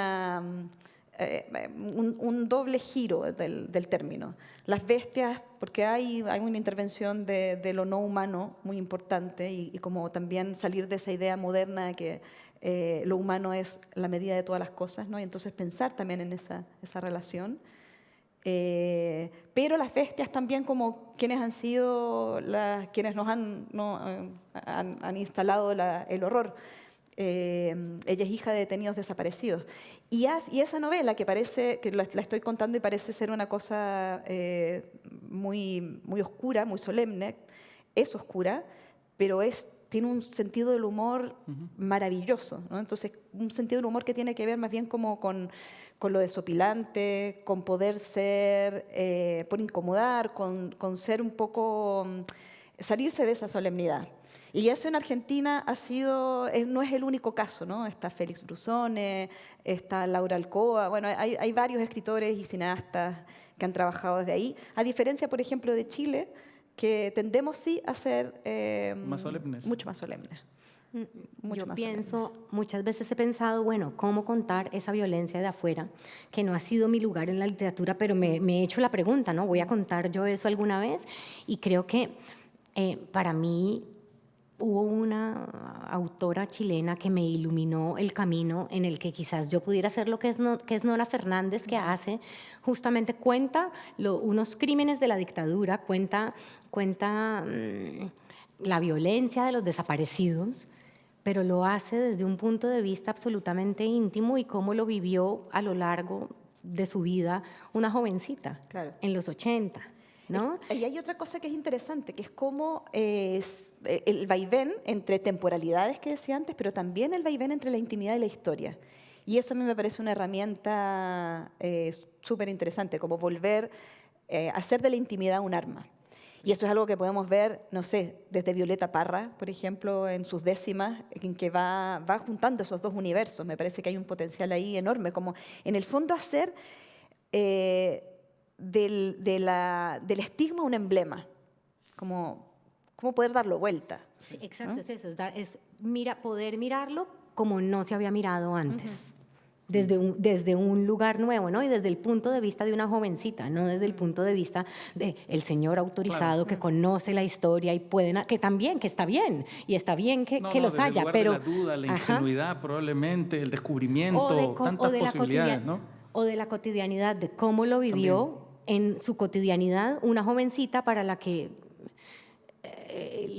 doble giro del término. Las bestias, porque hay una intervención de lo no humano muy importante y como también salir de esa idea moderna de que lo humano es la medida de todas las cosas, ¿no? Y entonces pensar también en esa relación. Pero las bestias también como quienes han sido quienes nos han instalado el horror. Ella es hija de detenidos desaparecidos. Y esa novela, que la estoy contando y parece ser una cosa muy, muy oscura, muy solemne, es oscura, pero tiene un sentido del humor maravilloso, ¿no? Entonces, un sentido del humor que tiene que ver más bien como con lo desopilante, con poder ser, por incomodar, con ser un poco, salirse de esa solemnidad. Y eso en Argentina no es el único caso, ¿no? Está Félix Brusone, está Laura Alcoa, bueno, hay varios escritores y cineastas que han trabajado desde ahí, a diferencia, por ejemplo, de Chile, que tendemos sí a ser más solemnes. Mucho más solemnes. Muchas veces he pensado, bueno, ¿cómo contar esa violencia de afuera? Que no ha sido mi lugar en la literatura, pero me he hecho la pregunta, ¿no? ¿Voy a contar yo eso alguna vez? Y creo que para mí hubo una autora chilena que me iluminó el camino en el que quizás yo pudiera hacer lo que es Nora Fernández, que hace, justamente cuenta unos crímenes de la dictadura, cuenta la violencia de los desaparecidos, pero lo hace desde un punto de vista absolutamente íntimo y cómo lo vivió a lo largo de su vida una jovencita, claro, en los 80, ¿no? Y hay otra cosa que es interesante, que es cómo el vaivén entre temporalidades que decía antes, pero también el vaivén entre la intimidad y la historia. Y eso a mí me parece una herramienta súper interesante, como volver a hacer de la intimidad un arma. Y eso es algo que podemos ver, no sé, desde Violeta Parra, por ejemplo, en sus décimas, en que va juntando esos dos universos. Me parece que hay un potencial ahí enorme, como en el fondo hacer del estigma un emblema, como cómo poder darlo vuelta. Sí, exacto, ¿no? Es eso, poder mirarlo como no se había mirado antes. Desde un lugar nuevo, ¿no? Y desde el punto de vista de una jovencita, no desde el punto de vista del señor autorizado, claro, que conoce la historia y que está bien, y está bien que los haya, pero... la duda, la ingenuidad, probablemente, el descubrimiento, tantas posibilidades, ¿no? O de la cotidianidad, de cómo lo vivió también en su cotidianidad una jovencita para la que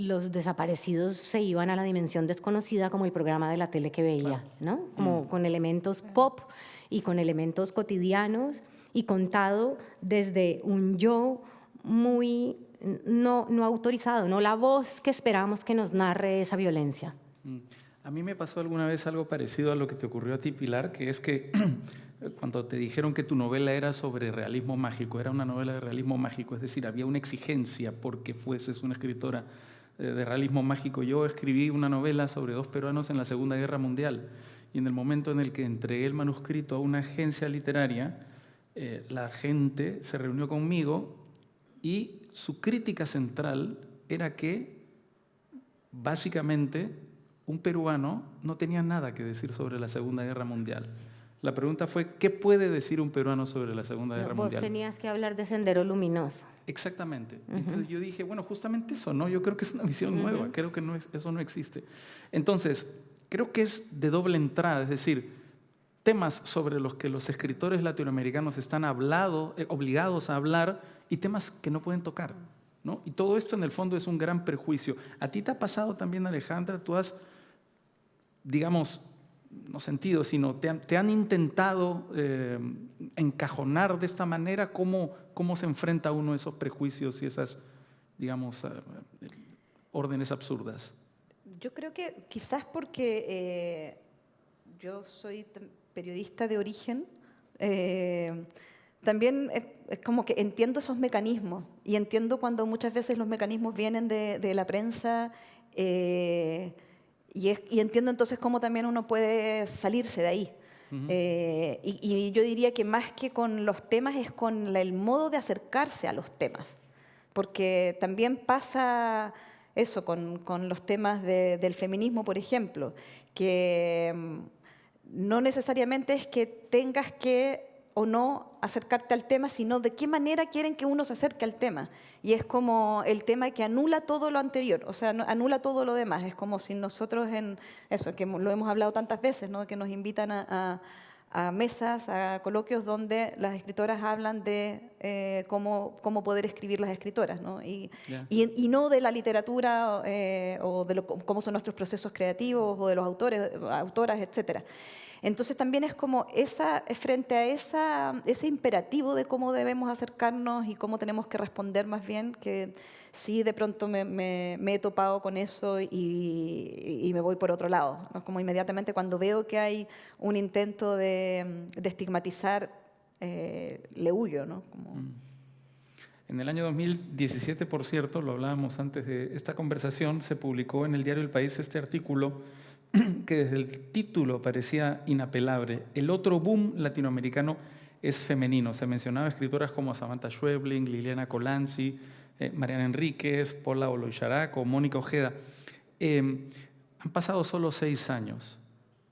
los desaparecidos se iban a la dimensión desconocida como el programa de la tele que veía, ¿no? Como con elementos pop y con elementos cotidianos y contado desde un yo muy no autorizado, no la voz que esperamos que nos narre esa violencia. A mí me pasó alguna vez algo parecido a lo que te ocurrió a ti, Pilar, que es que cuando te dijeron que tu novela era sobre realismo mágico, era una novela de realismo mágico, es decir, había una exigencia porque fueses una escritora de realismo mágico. Yo escribí una novela sobre 2 peruanos en la Segunda Guerra Mundial y en el momento en el que entregué el manuscrito a una agencia literaria, la gente se reunió conmigo y su crítica central era que básicamente un peruano no tenía nada que decir sobre la Segunda Guerra Mundial. La pregunta fue, ¿qué puede decir un peruano sobre la Segunda Guerra Mundial? Vos tenías que hablar de Sendero Luminoso. Exactamente. Entonces yo dije, bueno, justamente eso, ¿no? Yo creo que es una visión nueva, creo que eso no existe. Entonces, creo que es de doble entrada, es decir, temas sobre los que los escritores latinoamericanos están obligados a hablar y temas que no pueden tocar, ¿no? Y todo esto en el fondo es un gran prejuicio. ¿A ti te ha pasado también, Alejandra? Tú has, digamos, no sentido, sino te han intentado encajonar de esta manera. ¿Cómo se enfrenta uno a esos prejuicios y esas, digamos, órdenes absurdas? Yo creo que quizás porque yo soy periodista de origen, también es como que entiendo esos mecanismos y entiendo cuando muchas veces los mecanismos vienen de la prensa. Y entiendo entonces cómo también uno puede salirse de ahí. Y yo diría que más que con los temas es con el modo de acercarse a los temas. Porque también pasa eso con los temas del feminismo, por ejemplo, que no necesariamente es que tengas que o no acercarte al tema, sino de qué manera quieren que uno se acerque al tema. Y es como el tema que anula todo lo anterior, o sea, anula todo lo demás. Es como si nosotros que lo hemos hablado tantas veces, ¿no? Que nos invitan a mesas, a coloquios donde las escritoras hablan de cómo poder escribir las escritoras, ¿no? Y no de la literatura o de cómo son nuestros procesos creativos o de los autores, autoras, etcétera. Entonces también es como frente a ese imperativo de cómo debemos acercarnos y cómo tenemos que responder más bien, que sí de pronto me he topado con eso y me voy por otro lado, ¿no? Como inmediatamente cuando veo que hay un intento de estigmatizar, le huyo, ¿no? En el año 2017, por cierto, lo hablábamos antes de esta conversación, se publicó en el diario El País este artículo que desde el título parecía inapelable. El otro boom latinoamericano es femenino. Se mencionaba escritoras como Samantha Schweblin, Liliana Colanzi, Mariana Enríquez, Paula Oloyarac o Mónica Ojeda. Han pasado solo 6 años,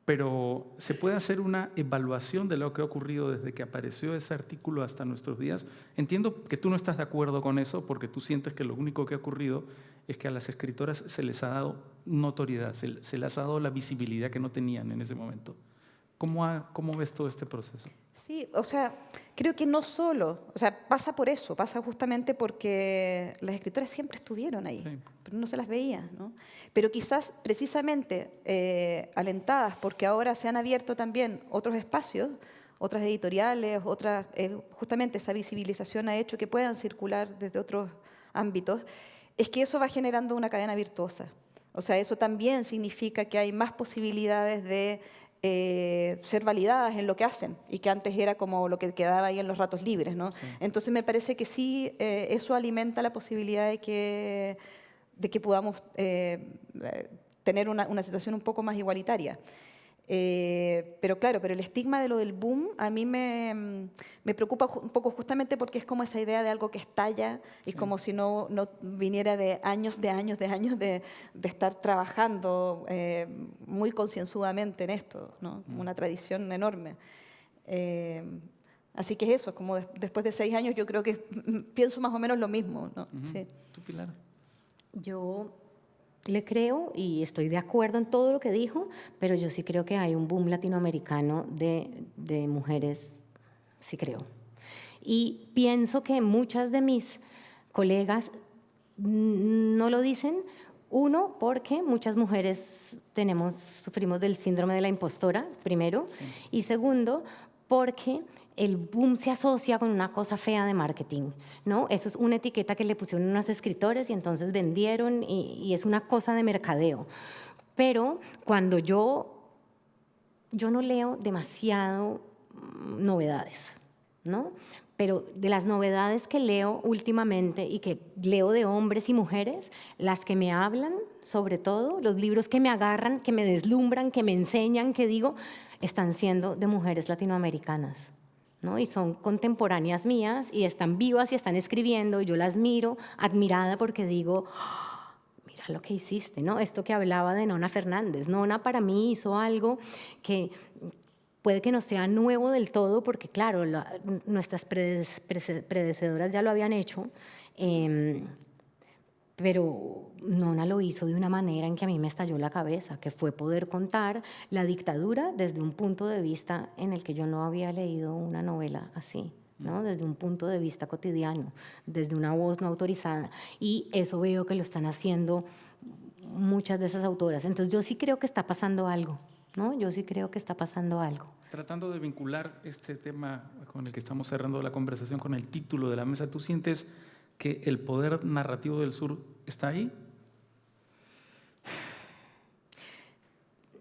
pero ¿se puede hacer una evaluación de lo que ha ocurrido desde que apareció ese artículo hasta nuestros días? Entiendo que tú no estás de acuerdo con eso porque tú sientes que lo único que ha ocurrido es que a las escritoras se les ha dado notoriedad, se les ha dado la visibilidad que no tenían en ese momento. ¿Cómo ves todo este proceso? Sí, o sea, creo que no solo, o sea, pasa por eso, pasa justamente porque las escritoras siempre estuvieron ahí, sí, pero no se las veía, ¿no? Pero quizás precisamente alentadas porque ahora se han abierto también otros espacios, otras editoriales, justamente esa visibilización ha hecho que puedan circular desde otros ámbitos, es que eso va generando una cadena virtuosa. O sea, eso también significa que hay más posibilidades de ser validadas en lo que hacen y que antes era como lo que quedaba ahí en los ratos libres, ¿no? Sí. Entonces me parece que sí, eso alimenta la posibilidad de que podamos tener una situación un poco más igualitaria. Pero claro, pero el estigma de lo del boom a mí me preocupa un poco justamente porque es como esa idea de algo que estalla y sí, como si no viniera de años de estar trabajando muy concienzudamente en esto, ¿no? Una tradición enorme. Así que es eso, como después de 6 años yo creo que pienso más o menos lo mismo, ¿no? Sí. ¿Tú, Pilar? Yo le creo y estoy de acuerdo en todo lo que dijo, pero yo sí creo que hay un boom latinoamericano de mujeres, sí creo. Y pienso que muchas de mis colegas no lo dicen. Uno, porque muchas mujeres sufrimos del síndrome de la impostora, primero. Sí. Y segundo, porque el boom se asocia con una cosa fea de marketing, ¿no? Eso es una etiqueta que le pusieron unos escritores y entonces vendieron y es una cosa de mercadeo. Pero cuando yo no leo demasiado novedades, ¿no? Pero de las novedades que leo últimamente y que leo de hombres y mujeres, las que me hablan, sobre todo, los libros que me agarran, que me deslumbran, que me enseñan, que digo, están siendo de mujeres latinoamericanas, ¿no? Y son contemporáneas mías y están vivas y están escribiendo y yo las miro admirada porque digo, oh, mira lo que hiciste, ¿no? Esto que hablaba de Nona Fernández. Nona para mí hizo algo que puede que no sea nuevo del todo, porque claro, nuestras predecedoras ya lo habían hecho, pero Nona lo hizo de una manera en que a mí me estalló la cabeza, que fue poder contar la dictadura desde un punto de vista en el que yo no había leído una novela así, ¿no? Desde un punto de vista cotidiano, desde una voz no autorizada. Y eso veo que lo están haciendo muchas de esas autoras. Entonces yo sí creo que está pasando algo, ¿no? Yo sí creo que está pasando algo. Tratando de vincular este tema con el que estamos cerrando la conversación con el título de la mesa, ¿tú sientes que el poder narrativo del sur está ahí?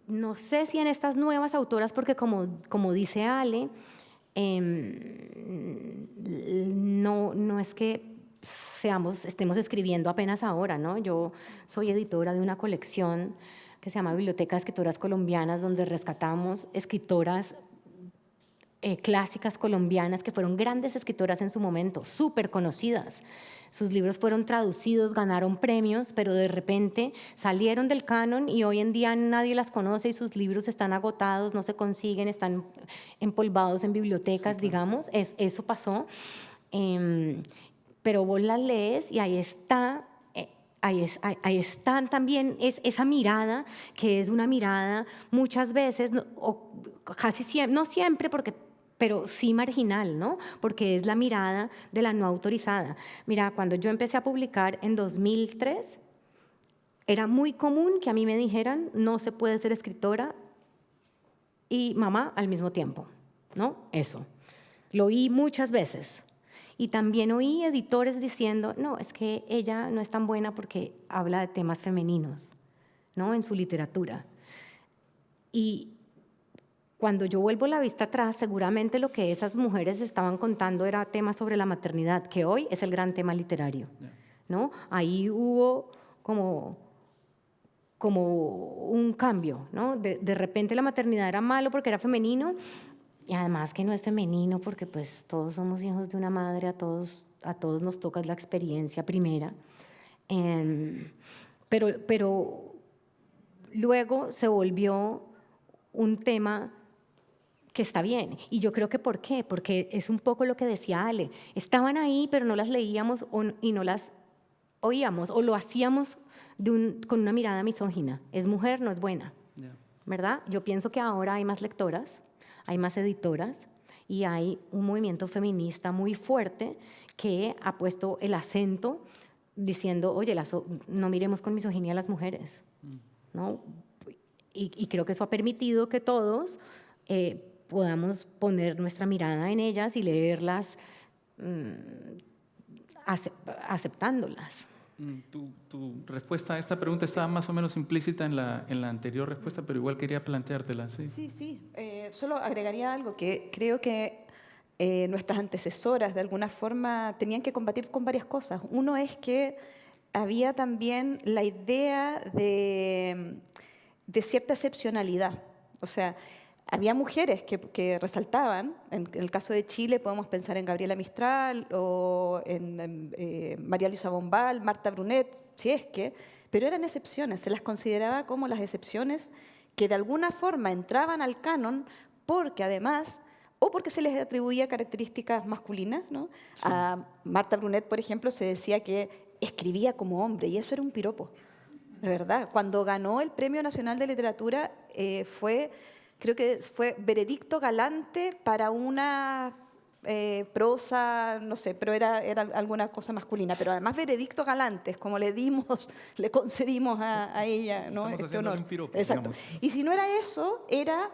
No sé si en estas nuevas autoras, porque como dice Ale, no es que estemos escribiendo apenas ahora, ¿no? Yo soy editora de una colección que se llama Biblioteca de Escritoras Colombianas, donde rescatamos escritoras clásicas colombianas que fueron grandes escritoras en su momento, súper conocidas. Sus libros fueron traducidos, ganaron premios, pero de repente salieron del canon y hoy en día nadie las conoce y sus libros están agotados, no se consiguen, están empolvados en bibliotecas, sí, digamos. Eso pasó. Pero vos las lees y ahí está. Ahí están también esa mirada, que es una mirada muchas veces, o casi siempre, no siempre, pero sí marginal, ¿no? Porque es la mirada de la no autorizada. Mira, cuando yo empecé a publicar en 2003, era muy común que a mí me dijeran, no se puede ser escritora y mamá al mismo tiempo, ¿no? Eso. Lo oí muchas veces. Y también oí editores diciendo, no, es que ella no es tan buena porque habla de temas femeninos, ¿no? En su literatura. Y cuando yo vuelvo la vista atrás, seguramente lo que esas mujeres estaban contando era temas sobre la maternidad, que hoy es el gran tema literario, ¿no? Ahí hubo como un cambio, ¿no? De repente la maternidad era malo porque era femenino, y además que no es femenino porque pues todos somos hijos de una madre, a todos nos toca la experiencia primera. Pero luego se volvió un tema que está bien. Y yo creo que ¿por qué? Porque es un poco lo que decía Ale. Estaban ahí, pero no las leíamos y no las oíamos, o lo hacíamos con una mirada misógina. Es mujer, no es buena. Yeah. ¿Verdad? Yo pienso que ahora hay más lectoras, hay más editoras y hay un movimiento feminista muy fuerte que ha puesto el acento diciendo, oye, no miremos con misoginia a las mujeres, ¿no? Y creo que eso ha permitido que todos podamos poner nuestra mirada en ellas y leerlas aceptándolas. Tu respuesta a esta pregunta estaba más o menos implícita en la anterior respuesta, pero igual quería planteártela. Sí, sí. Solo agregaría algo que creo que nuestras antecesoras de alguna forma tenían que combatir con varias cosas. Uno es que había también la idea de cierta excepcionalidad. O sea, había mujeres que resaltaban, en el caso de Chile podemos pensar en Gabriela Mistral o en María Luisa Bombal, Marta Brunet, si es que, pero eran excepciones, se las consideraba como las excepciones que de alguna forma entraban al canon porque además, o porque se les atribuía características masculinas, ¿no? Sí. A Marta Brunet, por ejemplo, se decía que escribía como hombre y eso era un piropo, de verdad. Cuando ganó el Premio Nacional de Literatura creo que fue veredicto galante para una prosa, no sé, pero era alguna cosa masculina. Pero además veredicto galantes, como le concedimos a ella, ¿no? Estamos este haciéndole honor. un piropo, Exacto. digamos. Y si no era eso, era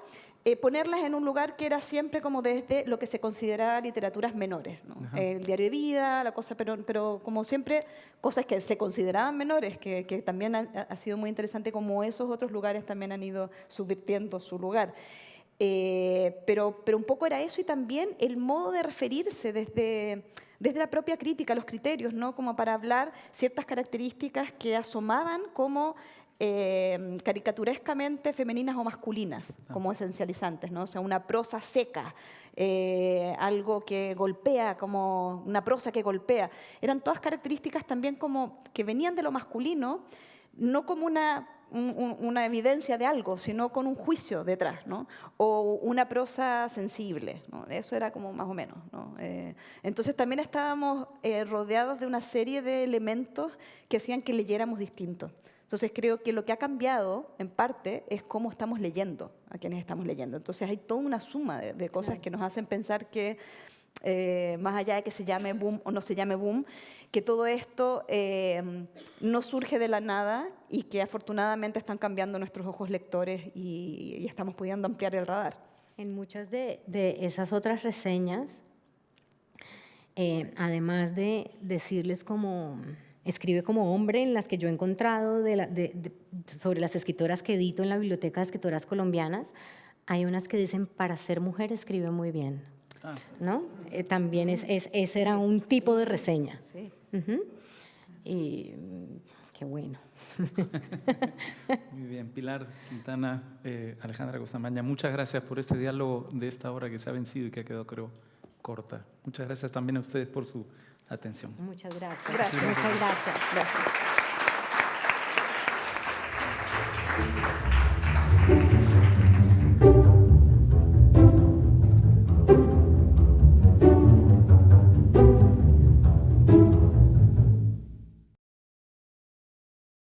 ponerlas en un lugar que era siempre como desde lo que se consideraba literaturas menores, ¿no? El diario de vida, la cosa, pero como siempre, cosas que se consideraban menores, que también ha sido muy interesante como esos otros lugares también han ido subvirtiendo su lugar. Pero un poco era eso, y también el modo de referirse desde la propia crítica, los criterios, ¿no? Como para hablar ciertas características que asomaban como caricaturescamente femeninas o masculinas, como esencializantes, ¿no? O sea, una prosa seca, algo que golpea, como una prosa que golpea. Eran todas características también como que venían de lo masculino, no como una evidencia de algo, sino con un juicio detrás, ¿no? O una prosa sensible, ¿no? Eso era como más o menos, ¿no? Entonces también estábamos rodeados de una serie de elementos que hacían que leyéramos distinto. Entonces creo que lo que ha cambiado, en parte, es cómo estamos leyendo, a quienes estamos leyendo. Entonces hay toda una suma de cosas que nos hacen pensar que, más allá de que se llame boom o no se llame boom, que todo esto no surge de la nada y que afortunadamente están cambiando nuestros ojos lectores y estamos pudiendo ampliar el radar. En muchas de esas otras reseñas, además de decirles como... Escribe como hombre, en las que yo he encontrado sobre las escritoras que edito en la Biblioteca de Escritoras Colombianas, hay unas que dicen, para ser mujer escribe muy bien, ¿no? También ese era un tipo de reseña. Sí. Y qué bueno. Muy bien, Pilar Quintana, Alejandra Costamaña, muchas gracias por este diálogo de esta hora que se ha vencido y que ha quedado, creo, corta. Muchas gracias también a ustedes por su atención. Muchas gracias. Gracias. Muchas gracias. Gracias.